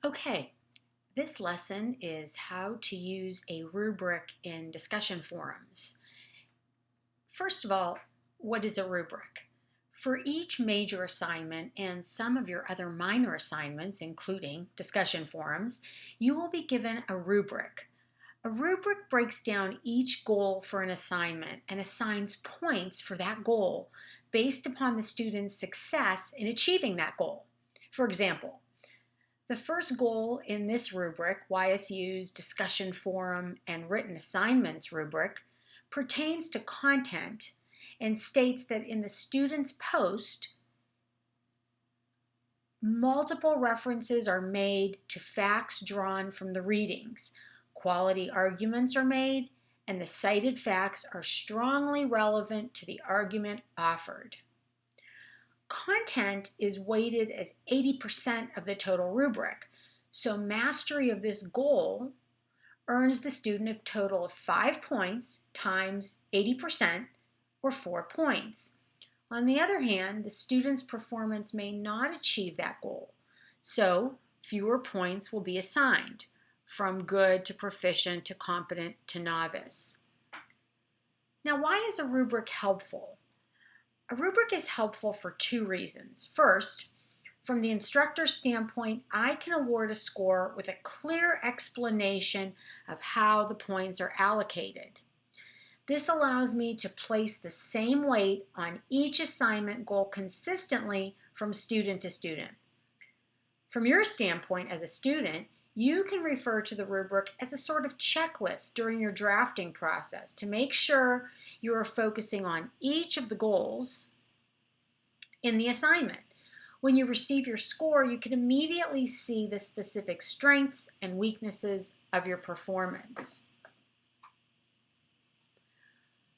Okay, this lesson is how to use a rubric in discussion forums. First of all, what is a rubric? For each major assignment and some of your other minor assignments, including discussion forums, you will be given a rubric. A rubric breaks down each goal for an assignment and assigns points for that goal based upon the student's success in achieving that goal. For example, the first goal in this rubric, YSU's discussion forum and written assignments rubric, pertains to content and states that in the student's post, multiple references are made to facts drawn from the readings. Quality arguments are made, and the cited facts are strongly relevant to the argument offered. Content is weighted as 80% of the total rubric, so mastery of this goal earns the student a total of 5 points times 80%, or 4 points. On the other hand, the student's performance may not achieve that goal, so fewer points will be assigned, from good to proficient to competent to novice. Now, why is a rubric helpful? A rubric is helpful for two reasons. First, from the instructor's standpoint, I can award a score with a clear explanation of how the points are allocated. This allows me to place the same weight on each assignment goal consistently from student to student. From your standpoint as a student, you can refer to the rubric as a sort of checklist during your drafting process to make sure you are focusing on each of the goals in the assignment. When you receive your score, you can immediately see the specific strengths and weaknesses of your performance.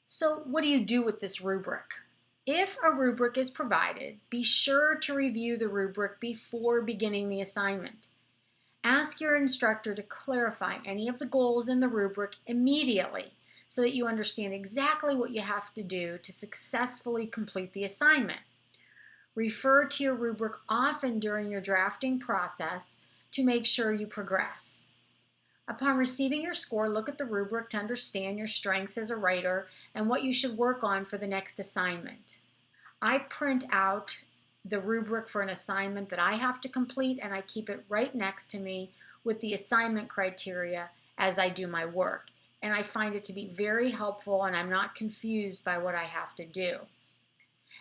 So, what do you do with this rubric? If a rubric is provided, be sure to review the rubric before beginning the assignment. Ask your instructor to clarify any of the goals in the rubric immediately so that you understand exactly what you have to do to successfully complete the assignment. Refer to your rubric often during your drafting process to make sure you progress. Upon receiving your score, look at the rubric to understand your strengths as a writer and what you should work on for the next assignment. I print out the rubric for an assignment that I have to complete, and I keep it right next to me with the assignment criteria as I do my work. And I find it to be very helpful, and I'm not confused by what I have to do.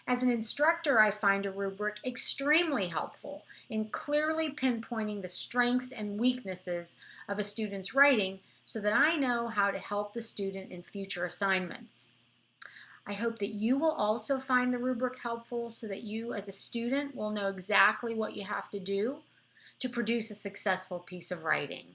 As an instructor, I find a rubric extremely helpful in clearly pinpointing the strengths and weaknesses of a student's writing so that I know how to help the student in future assignments. I hope that you will also find the rubric helpful so that you as a student will know exactly what you have to do to produce a successful piece of writing.